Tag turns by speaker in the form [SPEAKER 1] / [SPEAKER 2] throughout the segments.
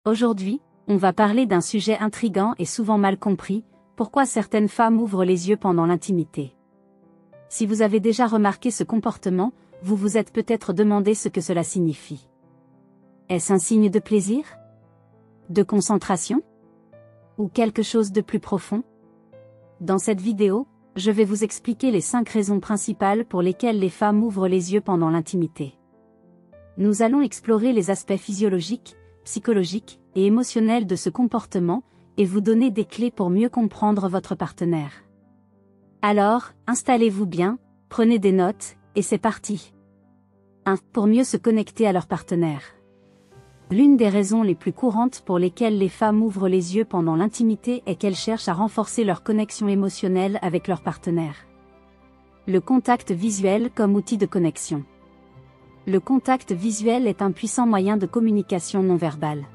[SPEAKER 1] Aujourd'hui, on va parler d'un sujet intriguant et souvent mal compris, pourquoi certaines femmes ouvrent les yeux pendant l'intimité. Si vous avez déjà remarqué ce comportement, vous vous êtes peut-être demandé ce que cela signifie. Est-ce un signe de plaisir? De concentration? Ou quelque chose de plus profond? Dans cette vidéo, je vais vous expliquer les 5 raisons principales pour lesquelles les femmes ouvrent les yeux pendant l'intimité. Nous allons explorer les aspects physiologiques, psychologiques et émotionnels de ce comportement, et vous donner des clés pour mieux comprendre votre partenaire. Alors, installez-vous bien, prenez des notes, et c'est parti. 1. Pour mieux se connecter à leur partenaire. L'une des raisons les plus courantes pour lesquelles les femmes ouvrent les yeux pendant l'intimité est qu'elles cherchent à renforcer leur connexion émotionnelle avec leur partenaire. Le contact visuel comme outil de connexion. Le contact visuel est un puissant moyen de communication non verbale.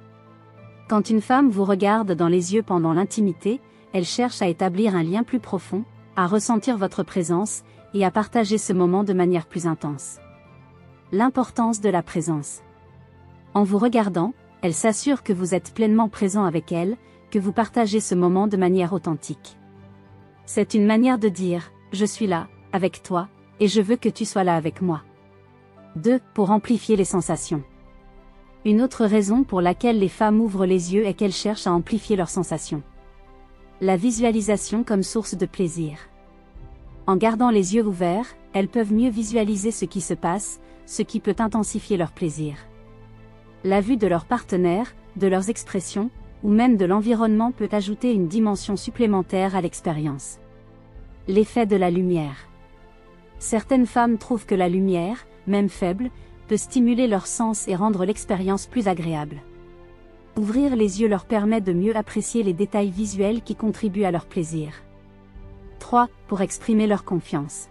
[SPEAKER 1] Quand une femme vous regarde dans les yeux pendant l'intimité, elle cherche à établir un lien plus profond, à ressentir votre présence, et à partager ce moment de manière plus intense. L'importance de la présence. En vous regardant, elle s'assure que vous êtes pleinement présent avec elle, que vous partagez ce moment de manière authentique. C'est une manière de dire « Je suis là, avec toi, et je veux que tu sois là avec moi ». 2. Pour amplifier les sensations. Une autre raison pour laquelle les femmes ouvrent les yeux est qu'elles cherchent à amplifier leurs sensations. La visualisation comme source de plaisir. En gardant les yeux ouverts, elles peuvent mieux visualiser ce qui se passe, ce qui peut intensifier leur plaisir. La vue de leur partenaire, de leurs expressions, ou même de l'environnement peut ajouter une dimension supplémentaire à l'expérience. L'effet de la lumière. Certaines femmes trouvent que la lumière, même faible, peut stimuler leurs sens et rendre l'expérience plus agréable. Ouvrir les yeux leur permet de mieux apprécier les détails visuels qui contribuent à leur plaisir. 3. Pour exprimer leur confiance.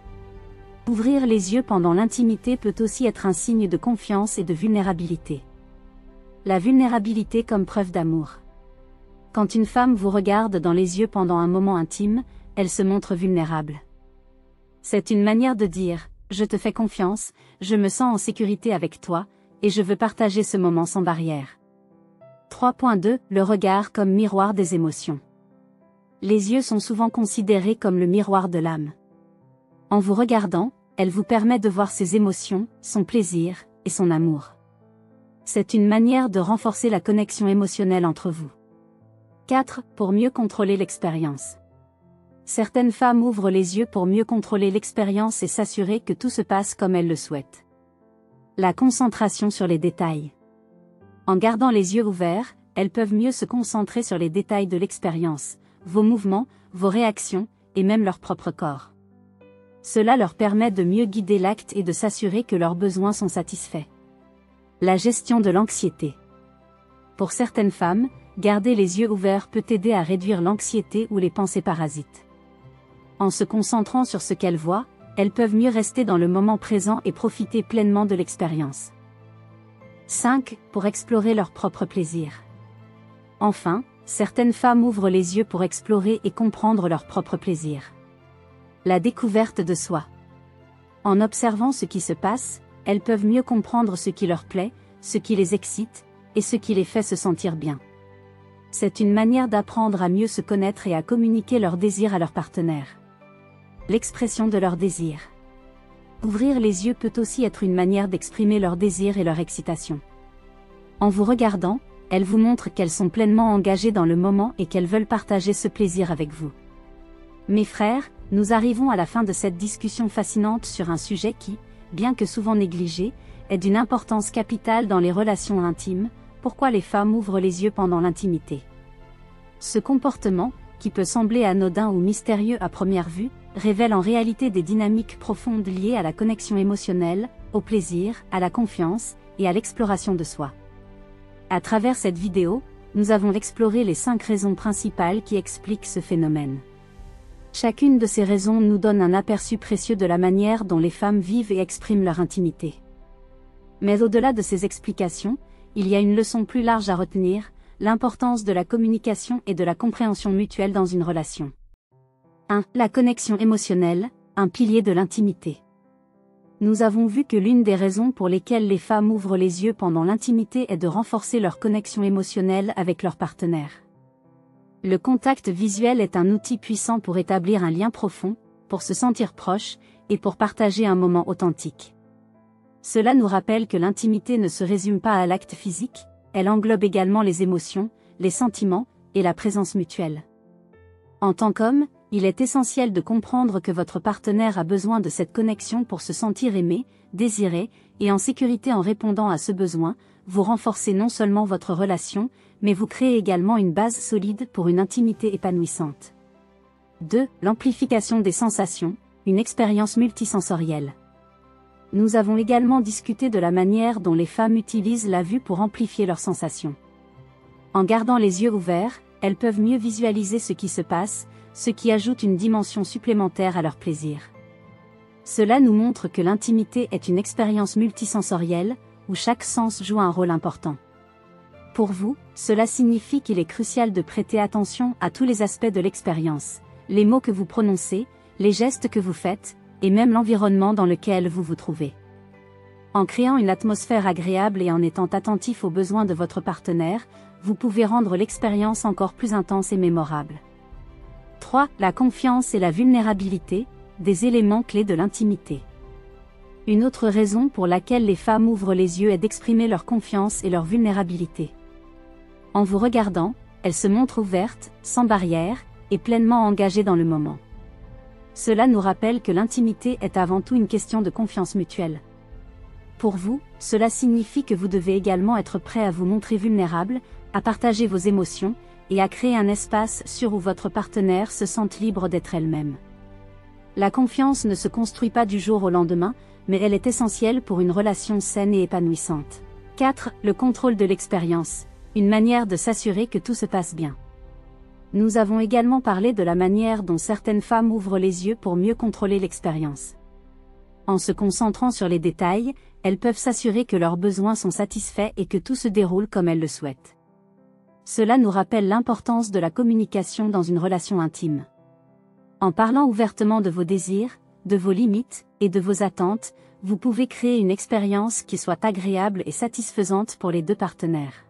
[SPEAKER 1] Ouvrir les yeux pendant l'intimité peut aussi être un signe de confiance et de vulnérabilité. La vulnérabilité comme preuve d'amour. Quand une femme vous regarde dans les yeux pendant un moment intime, elle se montre vulnérable. C'est une manière de dire « Je te fais confiance, je me sens en sécurité avec toi, et je veux partager ce moment sans barrière ». 3.2 Le regard comme miroir des émotions. Les yeux sont souvent considérés comme le miroir de l'âme. En vous regardant, elle vous permet de voir ses émotions, son plaisir, et son amour. C'est une manière de renforcer la connexion émotionnelle entre vous. 4. Pour mieux contrôler l'expérience. Certaines femmes ouvrent les yeux pour mieux contrôler l'expérience et s'assurer que tout se passe comme elles le souhaitent. La concentration sur les détails. En gardant les yeux ouverts, elles peuvent mieux se concentrer sur les détails de l'expérience, vos mouvements, vos réactions, et même leur propre corps. Cela leur permet de mieux guider l'acte et de s'assurer que leurs besoins sont satisfaits. La gestion de l'anxiété. Pour certaines femmes, garder les yeux ouverts peut aider à réduire l'anxiété ou les pensées parasites. En se concentrant sur ce qu'elles voient, elles peuvent mieux rester dans le moment présent et profiter pleinement de l'expérience. 5. Pour explorer leur propre plaisir. Enfin, certaines femmes ouvrent les yeux pour explorer et comprendre leur propre plaisir. La découverte de soi. En observant ce qui se passe, elles peuvent mieux comprendre ce qui leur plaît, ce qui les excite, et ce qui les fait se sentir bien. C'est une manière d'apprendre à mieux se connaître et à communiquer leurs désirs à leur partenaire. L'expression de leurs désirs. Ouvrir les yeux peut aussi être une manière d'exprimer leurs désirs et leur excitation. En vous regardant, elles vous montrent qu'elles sont pleinement engagées dans le moment et qu'elles veulent partager ce plaisir avec vous. Mes frères, nous arrivons à la fin de cette discussion fascinante sur un sujet qui, bien que souvent négligé, est d'une importance capitale dans les relations intimes. Pourquoi les femmes ouvrent les yeux pendant l'intimité. Ce comportement, qui peut sembler anodin ou mystérieux à première vue, révèle en réalité des dynamiques profondes liées à la connexion émotionnelle, au plaisir, à la confiance, et à l'exploration de soi. À travers cette vidéo, nous avons exploré les 5 raisons principales qui expliquent ce phénomène. Chacune de ces raisons nous donne un aperçu précieux de la manière dont les femmes vivent et expriment leur intimité. Mais au-delà de ces explications, il y a une leçon plus large à retenir, l'importance de la communication et de la compréhension mutuelle dans une relation. 1. La connexion émotionnelle, un pilier de l'intimité. Nous avons vu que l'une des raisons pour lesquelles les femmes ouvrent les yeux pendant l'intimité est de renforcer leur connexion émotionnelle avec leur partenaire. Le contact visuel est un outil puissant pour établir un lien profond, pour se sentir proche, et pour partager un moment authentique. Cela nous rappelle que l'intimité ne se résume pas à l'acte physique, elle englobe également les émotions, les sentiments, et la présence mutuelle. En tant qu'homme, il est essentiel de comprendre que votre partenaire a besoin de cette connexion pour se sentir aimé, désiré, et en sécurité. En répondant à ce besoin, vous renforcez non seulement votre relation, mais vous créez également une base solide pour une intimité épanouissante. 2. L'amplification des sensations, une expérience multisensorielle. Nous avons également discuté de la manière dont les femmes utilisent la vue pour amplifier leurs sensations. En gardant les yeux ouverts, elles peuvent mieux visualiser ce qui se passe, ce qui ajoute une dimension supplémentaire à leur plaisir. Cela nous montre que l'intimité est une expérience multisensorielle, où chaque sens joue un rôle important. Pour vous, cela signifie qu'il est crucial de prêter attention à tous les aspects de l'expérience, les mots que vous prononcez, les gestes que vous faites, et même l'environnement dans lequel vous vous trouvez. En créant une atmosphère agréable et en étant attentif aux besoins de votre partenaire, vous pouvez rendre l'expérience encore plus intense et mémorable. 3. La confiance et la vulnérabilité, des éléments clés de l'intimité. Une autre raison pour laquelle les femmes ouvrent les yeux est d'exprimer leur confiance et leur vulnérabilité. En vous regardant, elles se montrent ouvertes, sans barrière, et pleinement engagées dans le moment. Cela nous rappelle que l'intimité est avant tout une question de confiance mutuelle. Pour vous, cela signifie que vous devez également être prêt à vous montrer vulnérable, à partager vos émotions, et à créer un espace sûr où votre partenaire se sente libre d'être elle-même. La confiance ne se construit pas du jour au lendemain, mais elle est essentielle pour une relation saine et épanouissante. 4. Le contrôle de l'expérience, une manière de s'assurer que tout se passe bien. Nous avons également parlé de la manière dont certaines femmes ouvrent les yeux pour mieux contrôler l'expérience. En se concentrant sur les détails, elles peuvent s'assurer que leurs besoins sont satisfaits et que tout se déroule comme elles le souhaitent. Cela nous rappelle l'importance de la communication dans une relation intime. En parlant ouvertement de vos désirs, de vos limites, et de vos attentes, vous pouvez créer une expérience qui soit agréable et satisfaisante pour les deux partenaires.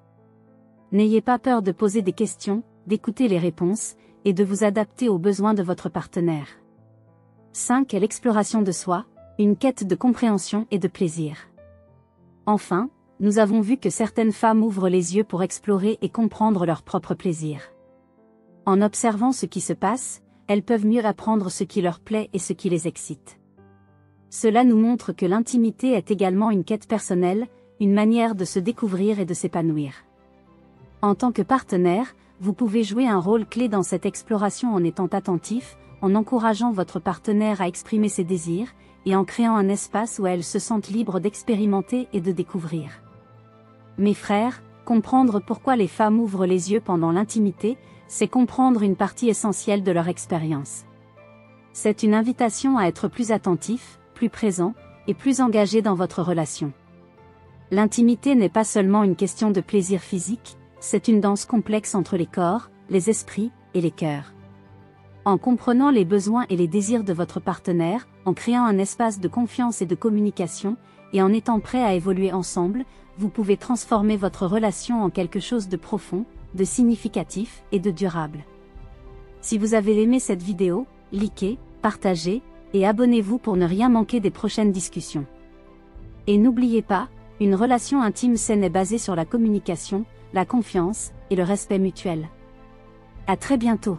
[SPEAKER 1] N'ayez pas peur de poser des questions, d'écouter les réponses, et de vous adapter aux besoins de votre partenaire. 5. L'exploration de soi, une quête de compréhension et de plaisir. Enfin, nous avons vu que certaines femmes ouvrent les yeux pour explorer et comprendre leur propre plaisir. En observant ce qui se passe, elles peuvent mieux apprendre ce qui leur plaît et ce qui les excite. Cela nous montre que l'intimité est également une quête personnelle, une manière de se découvrir et de s'épanouir. En tant que partenaire, vous pouvez jouer un rôle clé dans cette exploration en étant attentif, en encourageant votre partenaire à exprimer ses désirs, et en créant un espace où elles se sentent libres d'expérimenter et de découvrir. Mes frères, comprendre pourquoi les femmes ouvrent les yeux pendant l'intimité, c'est comprendre une partie essentielle de leur expérience. C'est une invitation à être plus attentif, plus présent, et plus engagé dans votre relation. L'intimité n'est pas seulement une question de plaisir physique, c'est une danse complexe entre les corps, les esprits, et les cœurs. En comprenant les besoins et les désirs de votre partenaire, en créant un espace de confiance et de communication, et en étant prêt à évoluer ensemble, vous pouvez transformer votre relation en quelque chose de profond, de significatif et de durable. Si vous avez aimé cette vidéo, likez, partagez, et abonnez-vous pour ne rien manquer des prochaines discussions. Et n'oubliez pas, une relation intime saine est basée sur la communication, la confiance, et le respect mutuel. À très bientôt.